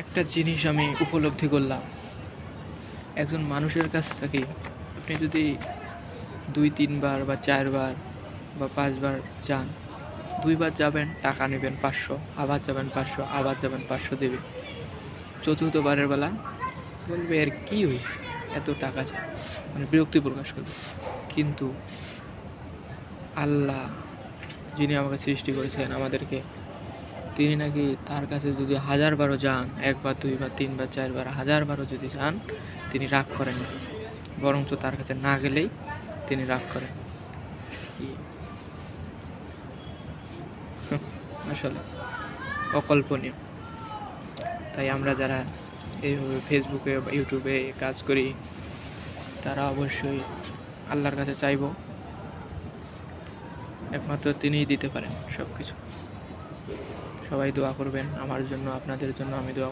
একটা জিনিস আমি উপলব্ধি করলাম, একজন মানুষের কাছ থেকে আপনি যদি 2-3 বার বা 4 বার বা 5 বার যান, 2 বার যাবেন টাকা নেবেন 500, আবার যাবেন 500, আবার যাবেন 500 দেবে। চতুর্থবারের বেলা বলবে এর কি হয়েছে, এত টাকা চায়, মানে বিরক্তি প্রকাশ করবে। কিন্তু আল্লাহ, যিনি আমাকে সৃষ্টি করেছেন আমাদেরকে, তিনি নাকি তার কাছে যদি 1000বারও যান, 1 বার 2 বার 3 বার 4 বার 1000বারও যদি যান, তিনি রাগ করেন না, বরঞ্চ তার কাছে না গেলেই তিনি রাগ করেন। আসলে অকল্পনীয়। তাই আমরা যারা এইভাবে ফেসবুকে বা ইউটিউবে কাজ করি, তারা অবশ্যই আল্লাহর কাছে চাইব, একমাত্র তিনিই দিতে পারেন সব কিছু। সবাই দোয়া করবেন আমার জন্য, আপনাদের জন্য আমি দোয়া